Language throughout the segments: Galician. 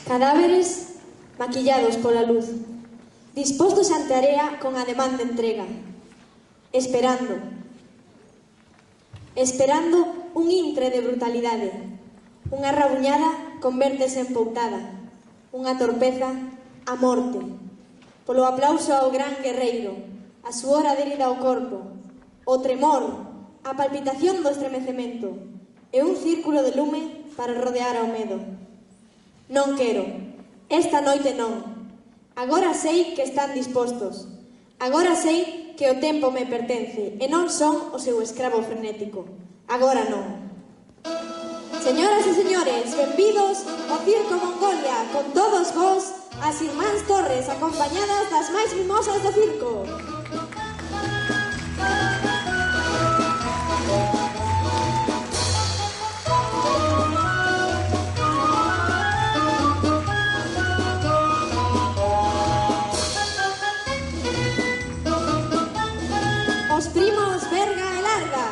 Cadáveres maquillados pola luz, dispostos ante a area con ademán de entrega, esperando un intre de brutalidade. Unha rabuñada convértese en poutada, unha torpeza a morte. Polo aplauso ao gran guerreiro, a suor adherida ao corpo, o tremor, a palpitación do estremecemento e un círculo de lume para rodear ao medo. Non quero, esta noite non. Agora sei que están dispostos. Agora sei que o tempo me pertence e non son o seu escravo frenético. Agora non. Señoras e señores, benvidos ao Circo Mongolia, con todos vos, as irmáns Torres, acompañadas das máis mimosas do circo. Os primos Verga e Larga.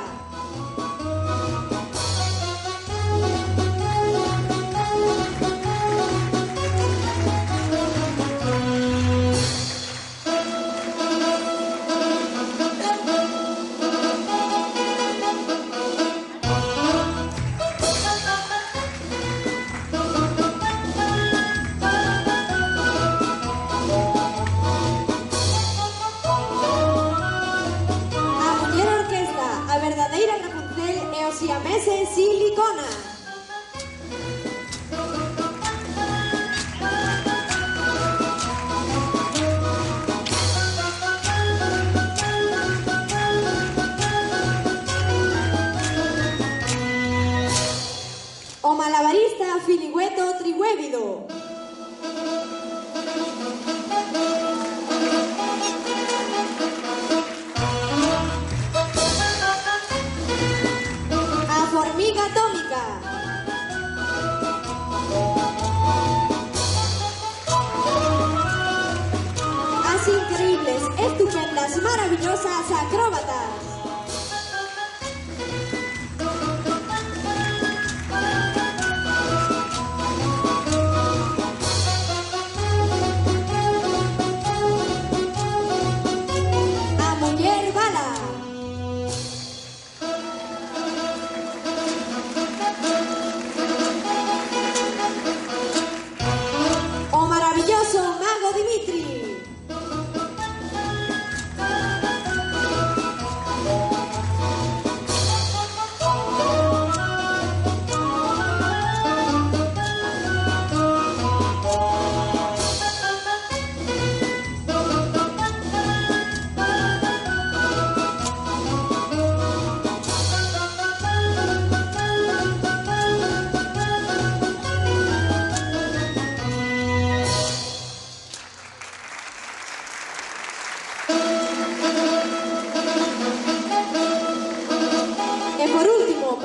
Siamese Silicona. O malabarista Filigüeto Trigüévido. Formiga atómica. As increíbles, estupendas, maravillosas acróbatas. A muller bala.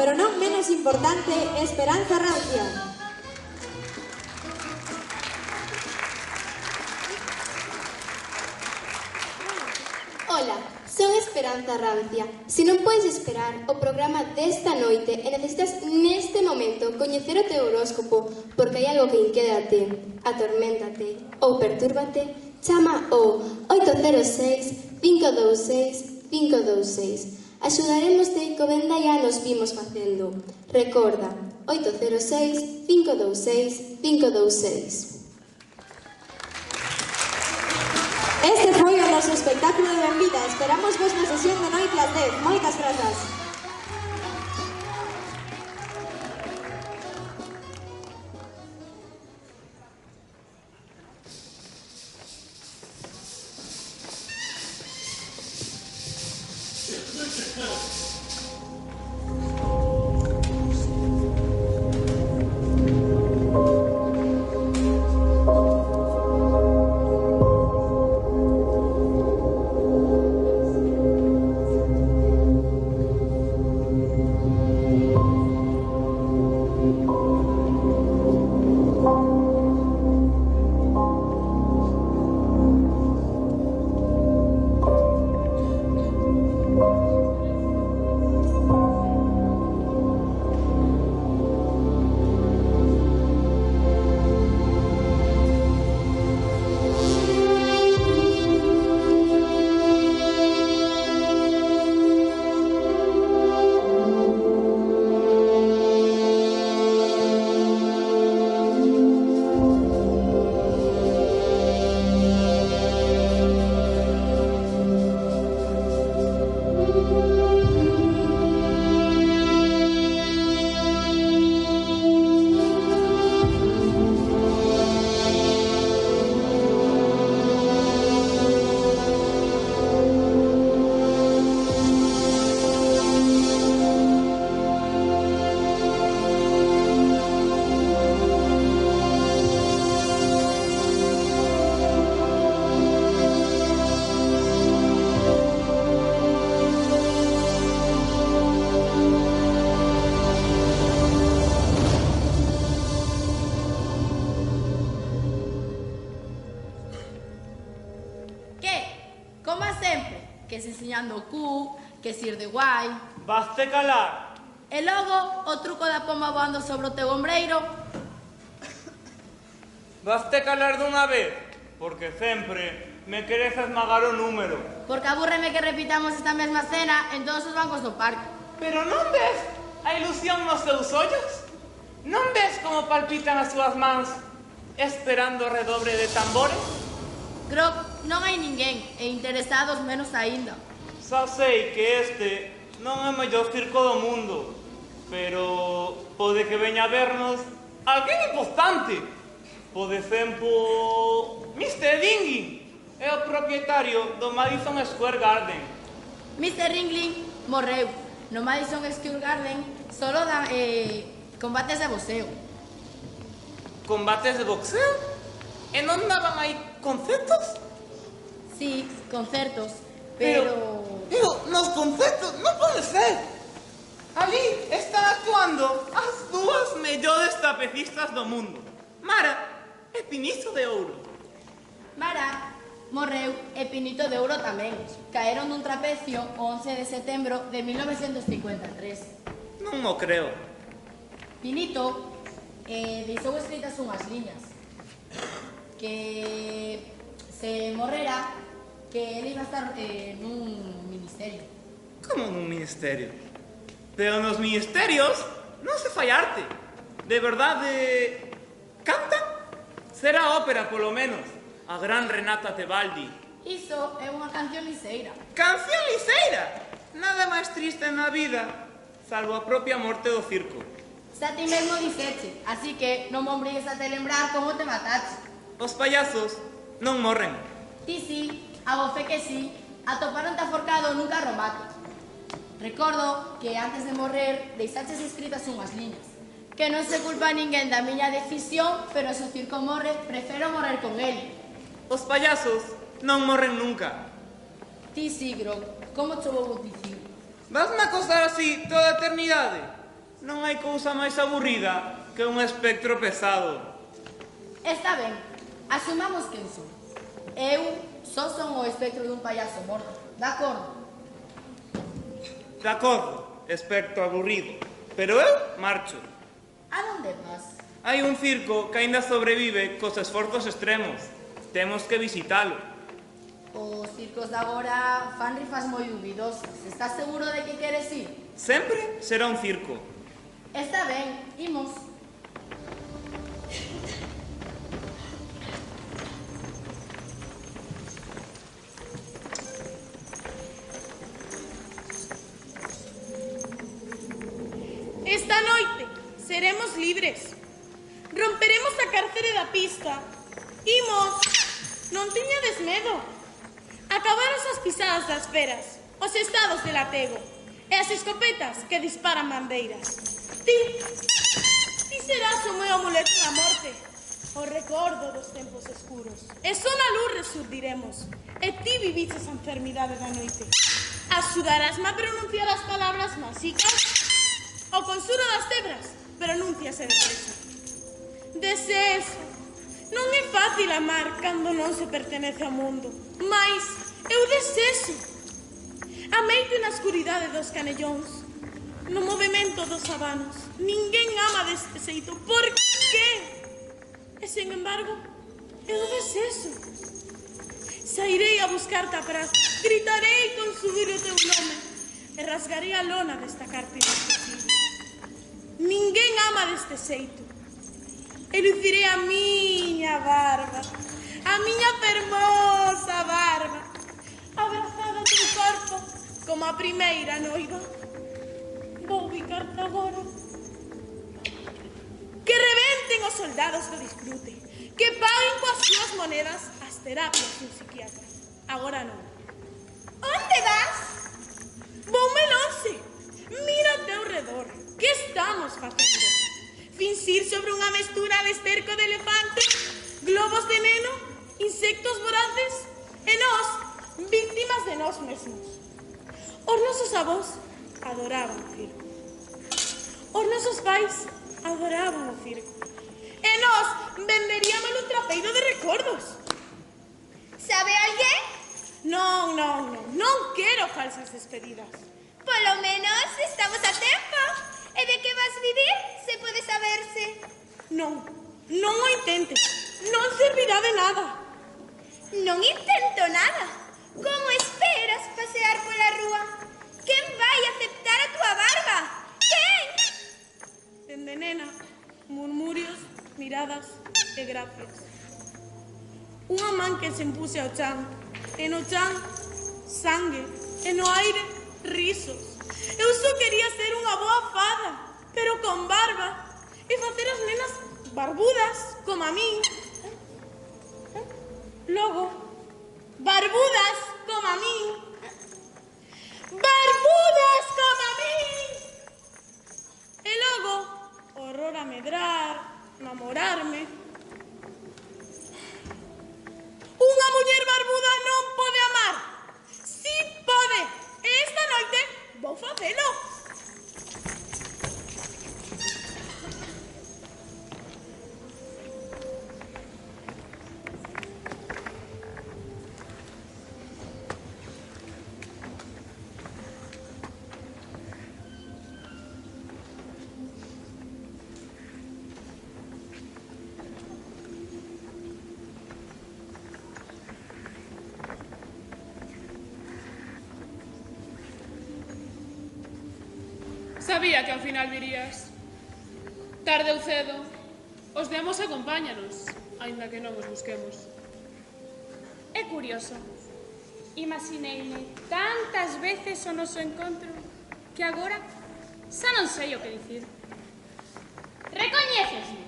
Pero non menos importante, Esperanza Rancia. Ola, son Esperanza Rancia. Se non podes esperar o programa desta noite e necesitas neste momento coñecer o teu horóscopo porque hai algo que inquédate, atorméntate ou pertúrbate, chama ao 806 526 526. Axudaremoste co ben dai anos vimos facendo. Recorda, 806 526 526. Este foi o noso espectáculo de benvida. Esperamos vos na sesión de noite ás 10. Moitas grazas. enseñando o cu, que sir de guai. Vaste calar. E logo, o truco da pomba voando sobre o teu ombreiro. Vaste calar dunha vez, porque sempre me queres esmagar o número. Porque abúrreme que repitamos esta mesma cena en todos os bancos do parque. Pero non ves a ilusión nos seus ollos? Non ves como palpitan as súas mans esperando o redobre de tambores? Croc, non hai ninguén, e interesados menos aínda. Xa sei que este non é o mellor circo do mundo, pero pode que veña a vernos alguén importante. Por exemplo, Mr. Dingy é o propietario do Madison Square Garden. Mr. Ringling morreu. No Madison Square Garden solo dan combates de boxeo. Combates de boxeo? E non daban aí concertos? Sí, concertos, pero... Pero nos concertos non pode ser. Ali están actuando as dúas mellores trapecistas do mundo, Mara e Pinito de Ouro. Mara morreu e Pinito de Ouro tamén. Caeron dun trapecio o 11 de setembro de 1953. Non o creo. Pinito deixou escritas unhas liñas que se morrera que ele iba a estar nun ministerio. Como nun ministerio? Pero nos ministerios non se fai arte. De verdade, canta? Será ópera, polo menos. A gran Renata Tebaldi. Iso é unha canción liseira. Canción liseira? Nada máis triste na vida, salvo a propia morte do circo. Xa ti mesmo dixeche, así que non me obrigues a te lembrar como te matache. Os payasos non morren. Ti sí, a fe que sí, atoparonte aforcado nun carro mato. Recordo que antes de morrer deixaches escritas unhas liñas. Que non se culpa a ninguén da miña decisión, pero se o circo morre, prefiro morrer con ele. Os payasos non morren nunca. Ti sí, Grog, como che vou dicir? Vasme acosar así toda a eternidade? Non hai cousa máis aburrida que un espectro pesado. Está ben, asumamos quen son. Eu só son o espectro dun payaso morto, de acordo? De acordo, espectro aburrido. Pero eu marcho. A onde vas? Hai un circo que aínda sobrevive cos esforzos extremos. Temos que visitalo. Os circos de agora fan rifas moi duvidosas. Estás seguro de que queres ir? Sempre será un circo. Está ben, imos. Esta noite seremos libres. Romperemos a cárcere da pista. Imos, non tiñades medo. Acabaron as pisadas das feras, os estados de latego e as escopetas que disparan bandeiras. Ti serás o meu amuleto da morte, o recordo dos tempos escuros. E só na luz resurdiremos, e ti viviches a enfermidade da noite. Axudarásme a pronunciar as palabras máxicas? O consuro das tebras, pronúnciase depresa. Deseso. Non é fácil amar cando non se pertenece ao mundo, mais eu deseso. Ameite na escuridade dos canellóns, no movimento dos sabanos. Ninguén ama deste xeito. Por qué? E, sen embargo, eu deseso. Sairei a buscarte a praza, gritarei con subir o teu nome e rasgarei a lona desta carta inaccesible. Ninguén ama deste xeito. E lucirei a miña barba, a miña fermosa barba, abrazada ao teu corpo como a primeira noiva. Vou ubicarte agora. Que rebenten os soldados do disfrute, que paguen coas súas monedas as terapias dun psiquiatra. Agora non. Onde vas? Voume lonxe. Mira ao teu redor. Que estamos facendo? Finxir sobre unha mestura de esterco de elefante, globos de neno, insectos voraces e nós, víctimas de nós mesmos. Os nosos avós adoraban o circo. Os nosos pais adoraban o circo. E nós venderíamos un trapeiro de recordos. Sabe alguén? Non, non, non. Non quero falsas despedidas. Polo menos estamos a tempo. E de que vas vivir, se pode saberse? Non, non o intentes. Non servirá de nada. Non intento nada. Como esperas pasear pola rúa? Quen vai aceptar a túa barba? Quen? Dende nena, murmurios, miradas e gracias. Unha man que se empuse ao chan, e no chan, sangue, e no aire, risos. Eu só quería ser unha boa fada, pero con barba, e facer as nenas barbudas, como a min. Logo, barbudas como a min. Barbudas como a min! E logo, horror a medrar, namorarme. Unha muller barbuda non pode amar. Si pode. E esta noite vou facelo. Sabía que ao final virías. Tarde ou cedo, os de Amos acompáñanos, aínda que non os busquemos. É curioso. Imagineime tantas veces o noso encontro que agora xa non sei o que dicir. Recoñécesme.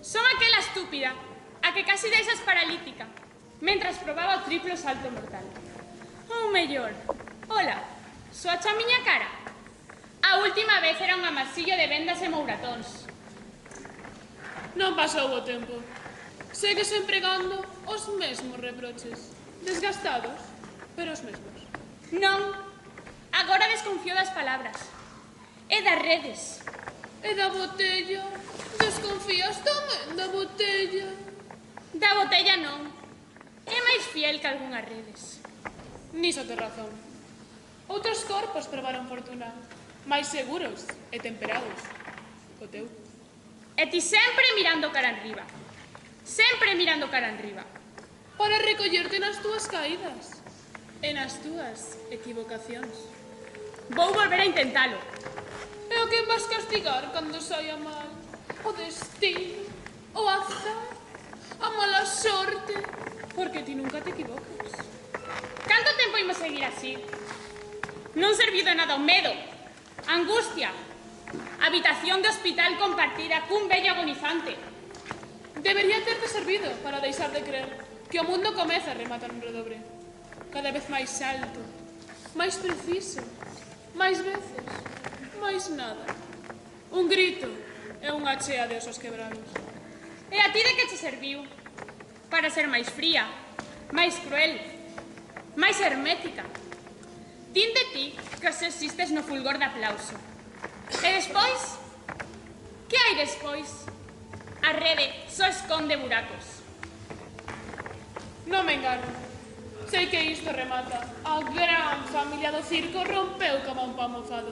Son aquela estúpida a que casi deixas paralítica mentras probaba o triplo salto mortal. Ou mellor, hola, soacha a miña cara? A última vez era un amasillo de vendas e mouratons. Non pasou o tempo. Segues empregando os mesmos reproches. Desgastados, pero os mesmos. Non, agora desconfío das palabras. E das redes. E da botella? Desconfías tamén da botella? Da botella non. É máis fiel que algunhas redes. Niso tes razón. Outros corpos probaron fortuna, máis seguros e temperados. O teu. E ti sempre mirando cara enriba. Sempre mirando cara enriba. Para recollerte nas túas caídas e nas túas equivocacións. Vou volver a intentalo. E o que vas castigar cando saia mal? O destino, o azar, a mala sorte, porque ti nunca te equivocas. Canto tempo imos seguir así? Non serviu de nada o medo, a angustia, a habitación de hospital compartida cun vello agonizante. Debería terte servido para deixar de creer que o mundo comeza a rematar un redobre. Cada vez máis alto, máis preciso, máis veces, máis nada. Un grito e unha chea de osos quebrados. E a ti de que che serviu? Para ser máis fría, máis cruel, máis hermética. Din de ti que só existes no fulgor de aplauso. E despois? Que hai despois? A rede só esconde buracos. Non me engano. Sei que isto remata. A gran familia do circo rompeu como un pan mofado.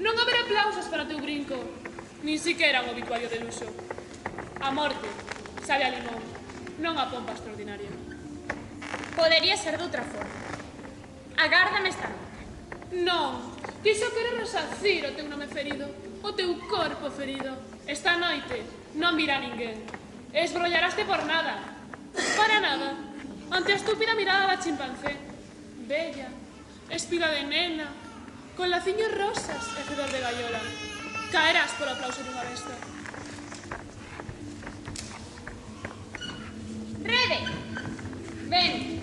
Non haberá aplausos para teu brinco, nin siquiera un obituario de luxo. A morte sabe a limón, non a pompa extraordinaria. Podería ser de outra forma. Agárdame esta noite. Non, ti só queres resarcir o teu nome ferido, o teu corpo ferido. Esta noite non virá ninguén. Esbrollaraste por nada, para nada, ante a estúpida mirada da chimpancé. Bella, espida de nena, con laciños rosas e fedor de gaiola. Caerás por aplauso dunha besta. Rede, ven.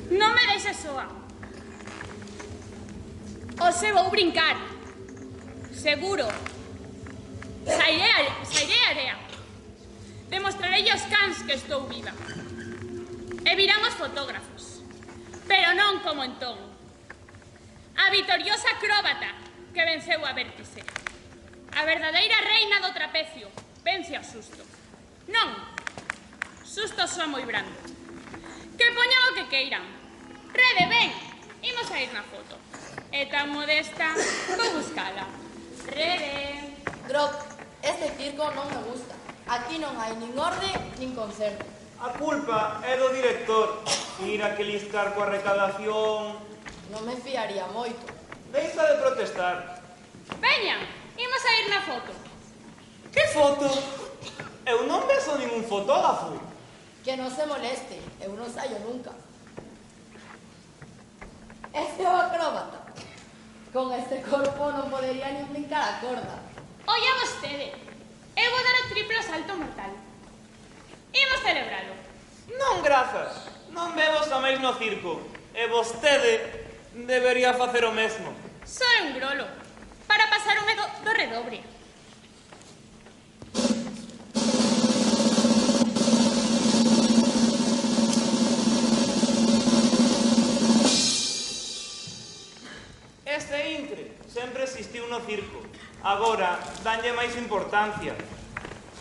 Non me deixes soa. Ose vou brincar. Seguro. Sairé a area. Demostrarei aos cans que estou viva. E virán os fotógrafos. Pero non como entón. A vitoriosa acróbata que venceu a vértice. A verdadeira reina do trapecio vence ao susto. Non. Susto só moi brando. Que poñan o que queiran. Rede, ven, imos a ir na foto. É tan modesta, vou buscala. Rede. Drop, este circo non me gusta. Aquí non hai nin orde nin concerto. A culpa é do director. Mira que liscar coa recaudación. Non me fiaría moito. Deixa de protestar. Veñan, imos a ir na foto. Que foto? Eu non beso ningún fotógrafo. Que non se moleste, eu non saio nunca. Este é o acróbata. Con este corpo non podería nin brincar a corda. Oia vostede, eu vou dar o triplo salto mortal. Imos celebralo. Non, grazas. Non vemos a máis no circo. E vostede debería facer o mesmo. Só é un grolo, para pasar o medo do redobre. Este intre sempre existiu no circo. Agora, danlle máis importancia.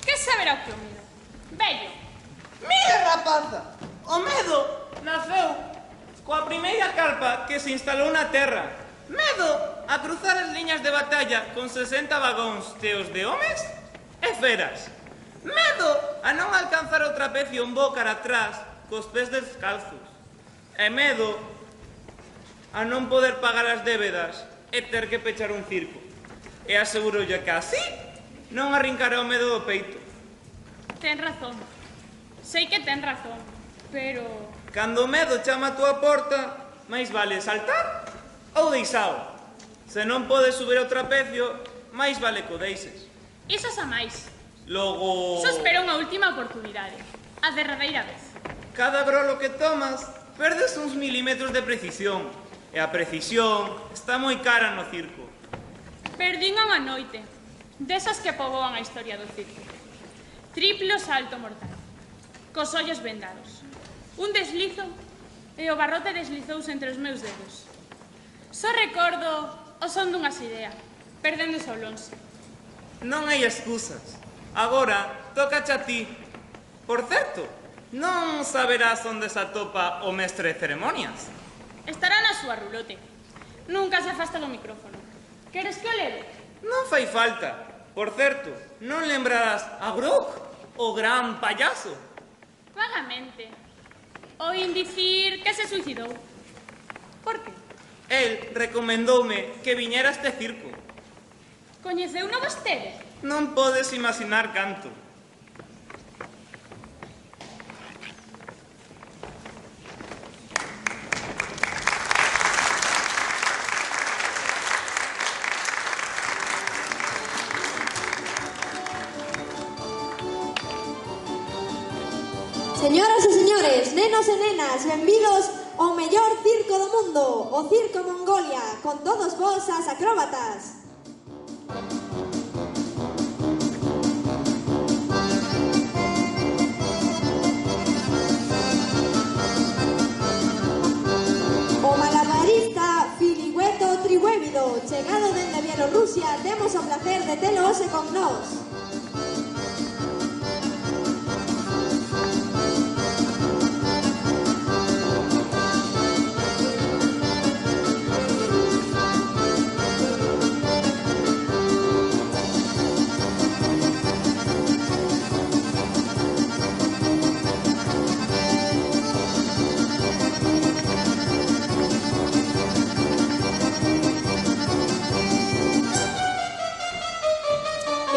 Que saberá o que o medo? Bello. Mira, rapaza! O medo naceu coa primeira carpa que se instalou na terra. Medo a cruzar as liñas de batalla con 60 vagóns teos de homes e feras. Medo a non alcanzar o trapecio en bo cara atrás cos pés descalzos. E medo a non poder pagar as débedas e ter que pechar un circo. E aseguroulle que así non arrincará o medo do peito. Ten razón. Sei que ten razón, pero... Cando o medo chama a túa porta, máis vale saltar ou deixao. Se non podes subir ao trapecio, máis vale que o deixes. Iso xa máis. Logo... Só espero unha última oportunidade. A derradeira vez. Cada grolo que tomas, perdes uns milímetros de precisión. E a precisión está moi cara no circo. Perdín unha noite, desas que poboan a historia do circo. Triplo salto mortal, cos ollos vendados. Un deslizo e o barrote deslizouse entre os meus dedos. Só recordo o son dunha idea, perdéndose ao lonxe. Non hai excusas. Agora, tócache a ti. Por certo, non saberás onde se atopa o mestre de ceremonias. Estará na súa rulote. Nunca se afasta do micrófono. Queres que o leve? Non fai falta. Por certo, non lembrarás a Brock, o gran payaso? Vagamente. Oín dicir que se suicidou. Por que? El recomendoume que viñera a este circo. Coñeceu no vostede? Non podes imaginar canto. Señoras e señores, nenos e nenas, benvidos ao mellor circo do mundo, o Circo Mongolia, con todos vos as acróbatas. O malabarista Filihueto Trihuévido, chegado dende Bielorrusia, temos o placer de telo hoxe con nós.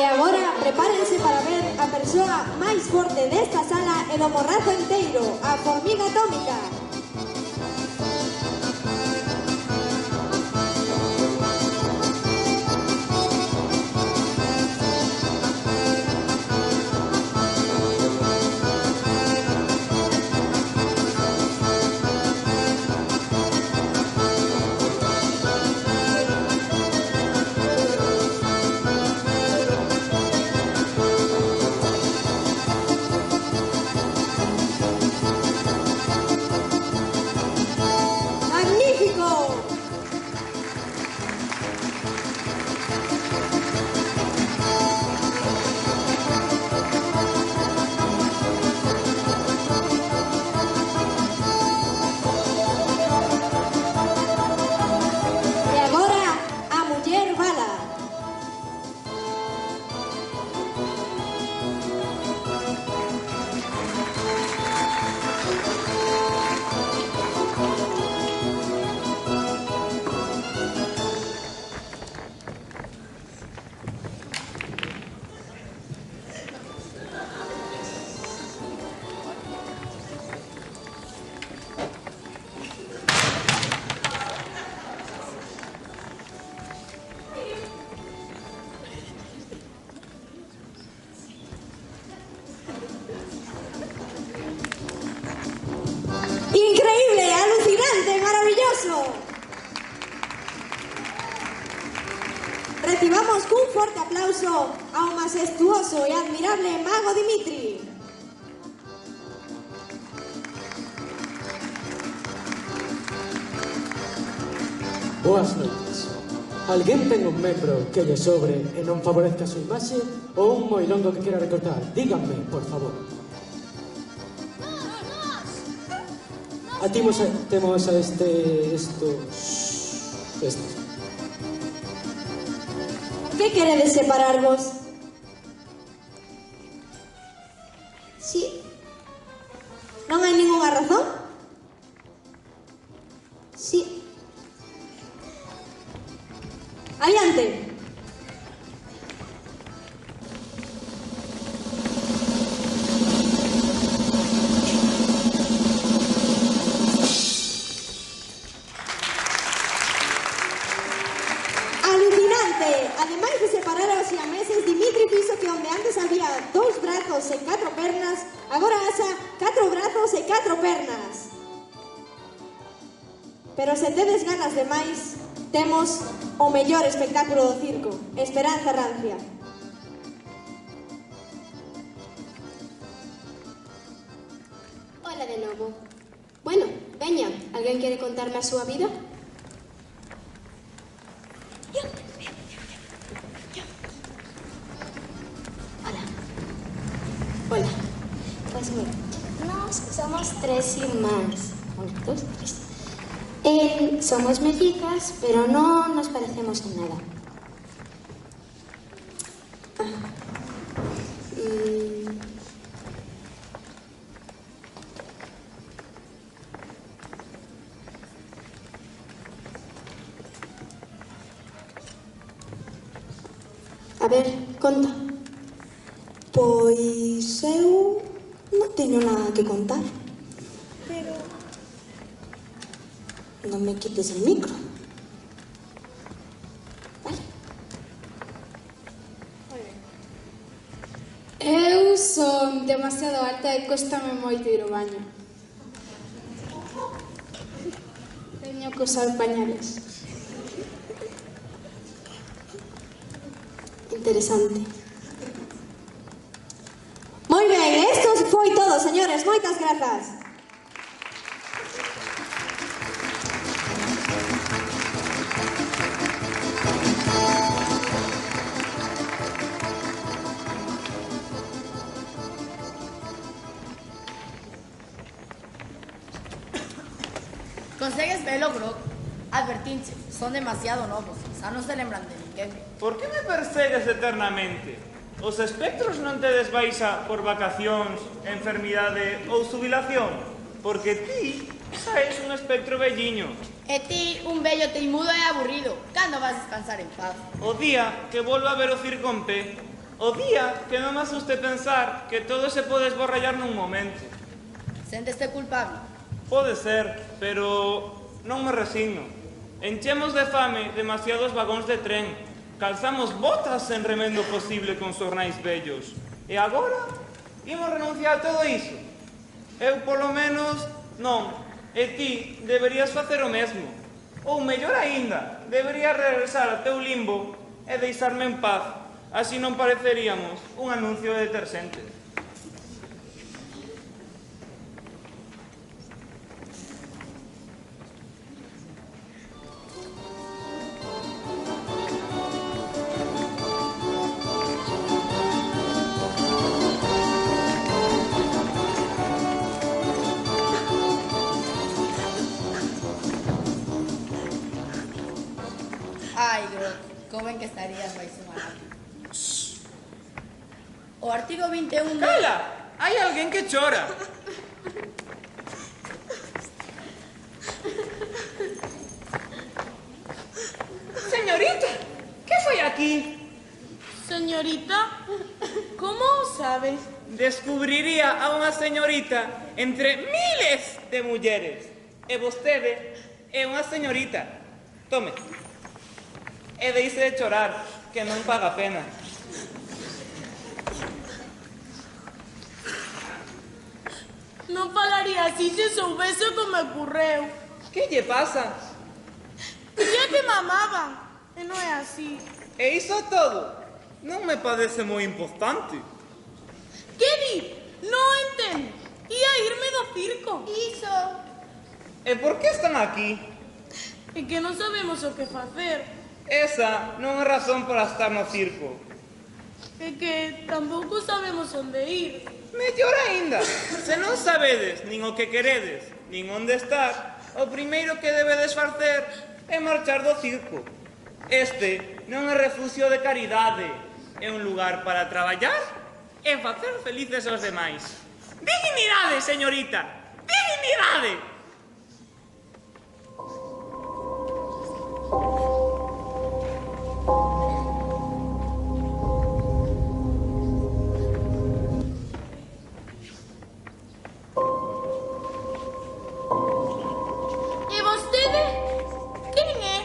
E agora prepárense para ver a persoa máis forte desta sala e do morrazo enteiro, a formiga atómica. forte aplauso ao majestuoso e admirable mago Dimitri. Boas noites. Alguén ten un membro que lle sobre e non favorezca a súa imaxe ou un moi longo que quera recortar? Díganme, por favor. Temos a esto. Que queredes separarvos? Sí. Non hai ningunha razón? Sí. Adiante. Alucinante. Ademais de separar aos siameses, Dimitri fixo que onde antes había 2 brazos e 4 pernas, agora haxa 4 brazos e 4 pernas. Pero se tedes ganas de máis, temos o mellor espectáculo do circo, Esperanza Rancia. Hola de novo. Bueno, veña, alguén quere contarme a súa vida? Hola. Hola. Pues mira, nos somos 3 irmáns. 1, 2, 3. Somos mellizas, pero no nos parecemos en nada. A ver, conta. Pois eu non teño nada que contar. Pero... Non me quites el micro. Vale. Eu son demasiado alta e costame moito ir ao baño. Teño que usar pañales. Interesante. Moi ben, isto foi todo, señores. Moitas grazas. Consegues velo, Grog. Advertinche, son demasiado novos. Xa non se lembran de ninguén. Por que me persegues eternamente? Os espectros non tedes baixa por vacacións, enfermidade ou xubilación? Porque ti xa és un espectro velliño. E ti, un vello teimudo e aburrido. Cando vas descansar en paz? O día que volva a ver o circo en pé. O día que non me asuste pensar que todo se pode esborrallar nun momento. Senteste culpable? Pode ser, pero non me resigno. Enchemos de fame demasiados vagóns de tren. Calzamos botas en remendo posible con xornais vellos. E agora, imos renunciar a todo iso? Eu, polo menos, non. E ti, deberías facer o mesmo. Ou, mellor aínda, deberías regresar ao teu limbo e deixarme en paz. Así non pareceríamos un anuncio de deterxentes. Ai, Grog, como ben que estarías vais un arado. O artigo 21 de... Cala! Hai alguén que chora. Señorita, que foi aquí? Señorita, ¿cómo o sabes? Descubriría a unha señorita entre miles de mulleres. E vostede é unha señorita. Tome. E deixe de chorar, que non paga pena. Non falaría así se soubese o que me ocurreu. Que lle pasa? Día que mamaban, e non é así. E iso todo? non me parece moi importante. Que di? Non entendo. Ia irme do circo. Iso. E por que están aquí? É que non sabemos o que facer. Esa non é razón para estar no circo. É que tampouco sabemos onde ir. Mellor aínda, se non sabedes nin o que queredes, nin onde estar, o primeiro que debedes facer é marchar do circo. Este non é refugio de caridade, é un lugar para traballar e facer felices aos demais. Dignidade, señorita! Dignidade! E vostede? Quen é?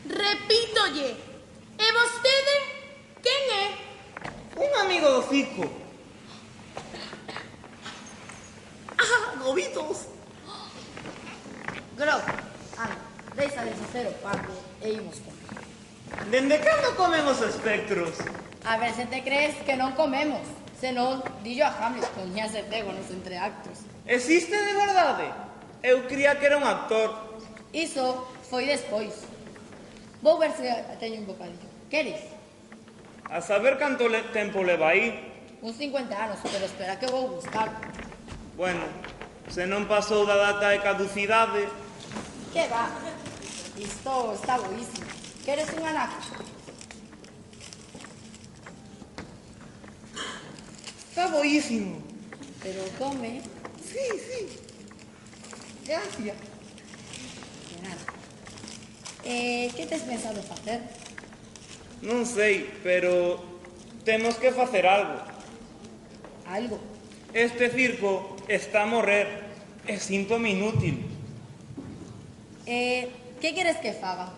Repítolle. E vostede? Quen é? Un amigo do circo. Ah, gobitos! Grau, anda, deixa de facer o parque e imos comer. Dende cando comen os espectros? A ver se te crees que non comemos. Senón, dillo a Hamlet, poñase cego nos entreactos. Existe de verdade? Eu cría que era un actor. Iso foi despois. Vou ver se teño un bocadillo. Queres? A saber canto tempo leva aí. Uns 50 anos, pero espera que vou buscar. Bueno, se non pasou da data de caducidade... Que va? Isto está boísimo. Queres un anaco? Está boísimo. Pero come. Sí, sí. Gracias. De nada. Que tes pensado facer? Non sei, pero temos que facer algo. Algo? Este circo está a morrer. É síntoma inútil. Que queres que faga?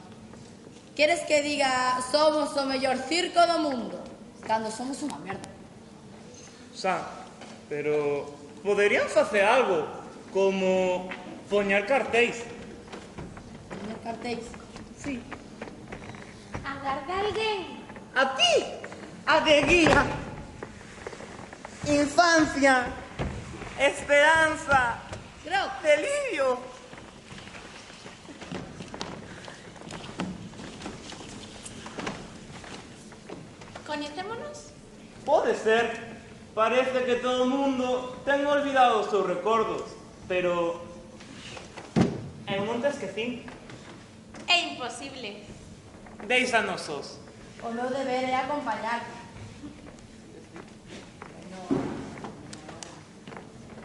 Queres que diga somos o mellor circo do mundo? Cando somos unha merda. Xa, pero poderían facer algo, como poñer cartéis. Poñer cartéis? Sí. Agarda alguén. A ti, a de guía. Infancia, esperanza, Grau, delirio. Coñecémonos? Pode ser. Parece que todo o mundo ten olvidado os seus recordos, pero eu non te esquecín. É imposible. Déixanos sós. o meu deber é acompañar.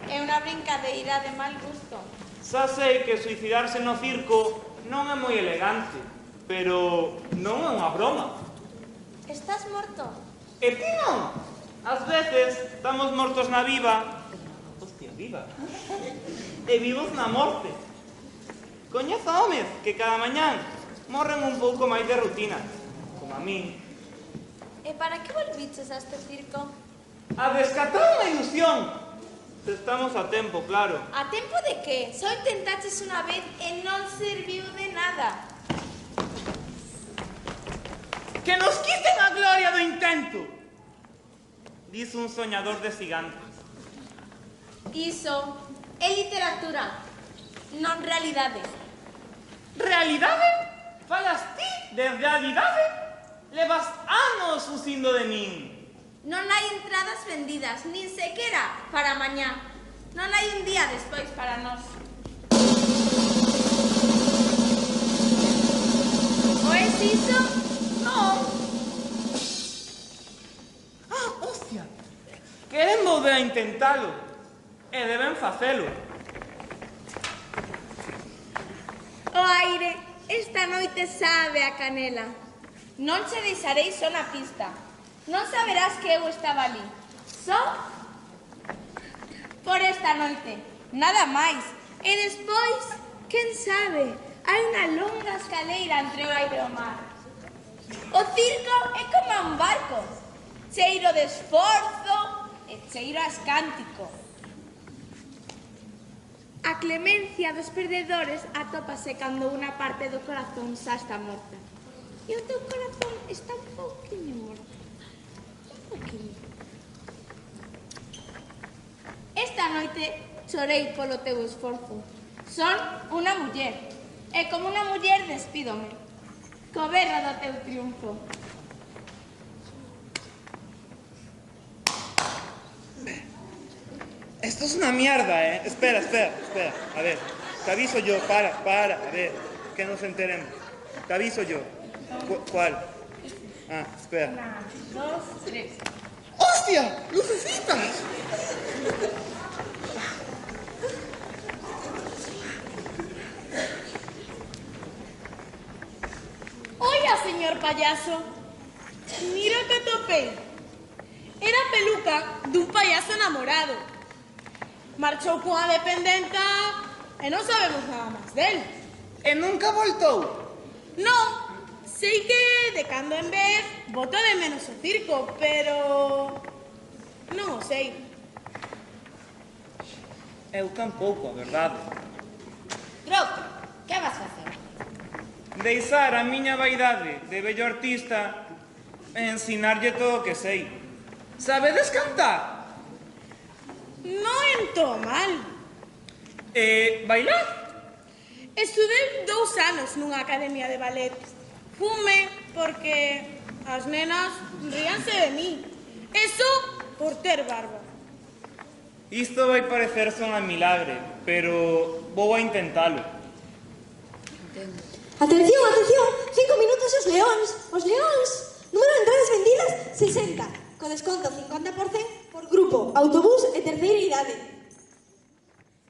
É unha brincadeira de mal gusto. Xa sei que suicidarse no circo non é moi elegante, pero non é unha broma. Estás morto? E ti non? Ás veces estamos mortos na viva. Hostia, viva. E vivos na morte. Coñezo homes que cada mañán morren un pouco máis de rutina, como a min. E para que volviches a este circo? A descatar unha ilusión. Se estamos a tempo, claro. A tempo de que? Só intentaches unha vez e non serviu de nada. Que nos quiten a gloria do intento, dice un soñador de gigantes. Iso é literatura, non realidade. Realidade? Falas ti de realidade? Levas anos fusindo de min. Non hai entradas vendidas, nin sequera para mañá. Non hai un día despois para nós. O es iso? Non. Hostia. Queren volver a intentalo. E deben facelo. O aire, esta noite sabe a canela. Non che deixarei só na pista. Non saberás que eu estaba ali. Só por esta noite. Nada máis. E despois, quen sabe, hai unha longa escaleira entre o aire e o mar. O circo é como un barco. Cheiro de esforzo e cheiro a escántico. A clemencia dos perdedores atópase cando unha parte do corazón xa está morta. E o teu corazón está un pouquinho morto. Un pouquinho. Esta noite chorei polo teu esforzo. Son unha muller. E como unha muller despídome. Co berro do teu triunfo. Esto es una mierda, ¿eh? Espera. A ver, te aviso yo, para, a ver, que nos enteremos. Te aviso yo. ¿Cuál? Ah, espera. 1, 2, 3. ¡Hostia! ¡Lucecitas! Oiga, señor payaso, mira que topei. Era a peluca dun payaso enamorado. Marchou cunha dependenta e non sabemos nada máis del. E nunca voltou? Non, sei que de cando en vez bota de menos o circo, pero non o sei. Eu tampouco, a verdade. Troco, que vas facer? Deixar a miña vaidade de bello artista e ensinarlle todo o que sei. Sabedes cantar? Non entó mal. E bailar? Estudei 2 anos nunha academia de ballet. Fume porque as nenas ríanse de mí. Eso por ter barba. Isto vai parecerse unha milagre, pero vou a intentalo. Atención, atención, 5 minutos os leóns. Os leóns. Número de entradas vendidas, 60. Co desconto 50% por grupo, autobús e terceira idade.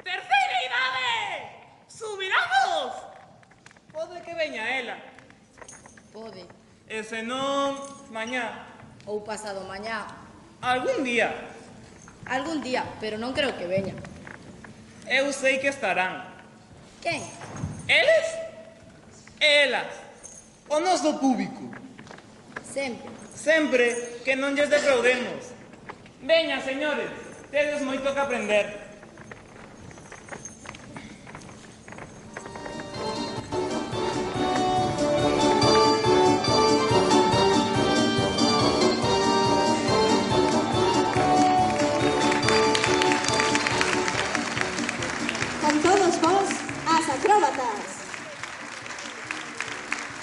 Terceira idade! Subiramos! Pode que veña ela. Pode. E se non, mañá. Ou pasado mañá. Algún día. Algún día, pero non creo que veña. Eu sei que estarán. Quen? Eles? Elas. O noso público. Sempre. Sempre que non lles defraudemos. Veña, señores, tedes moito que aprender. Con todos vos, as acróbatas.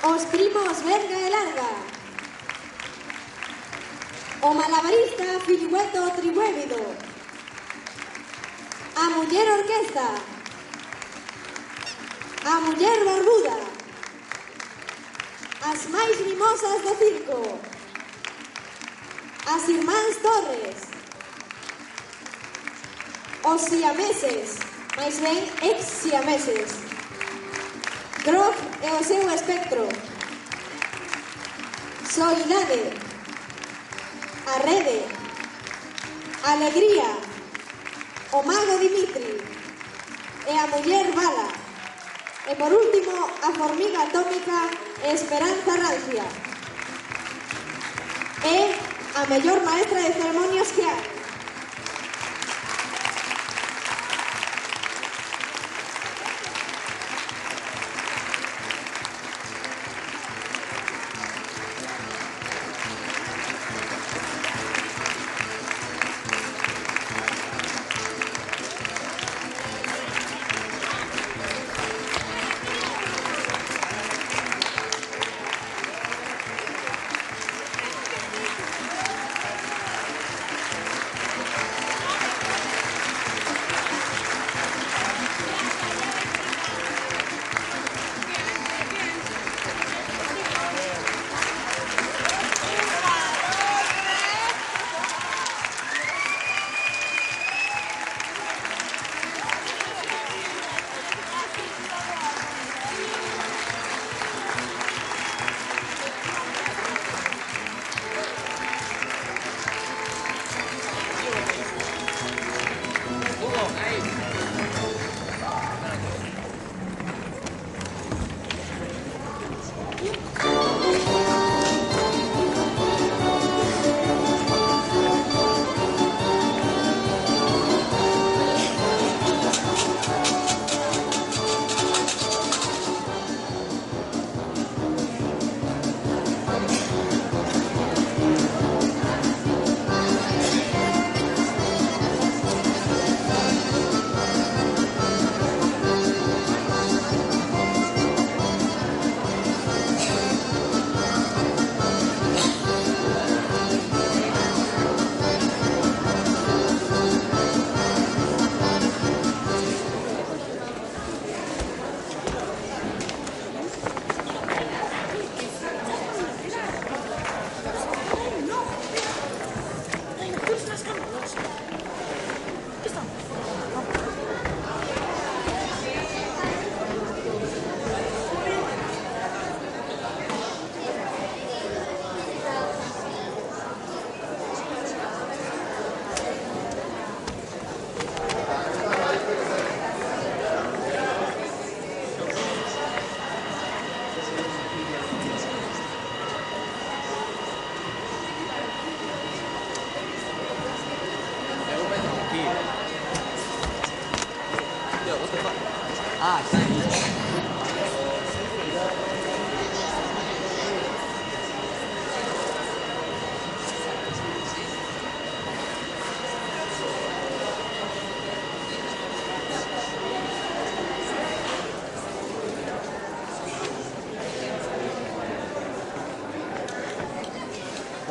Os primos Verga e Larga. O malabarista Filibueto Tribuévido. A muller orquesta. A muller barbuda. As máis mimosas do circo. As irmáns Torres. Os siameses, máis ben ex-siameses. Grog e o seu espectro. Soidade. A rede. Alegría. O mago Dimitri. E a muller Bala. E por último, a formiga atómica Esperanza Rancia. É a mellor maestra de ceremonias que hai.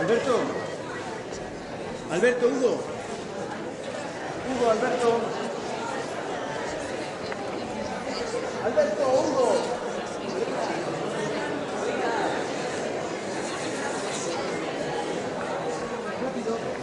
Alberto. Alberto, Hugo. Hugo, Alberto. Alberto, Hugo. Rápido.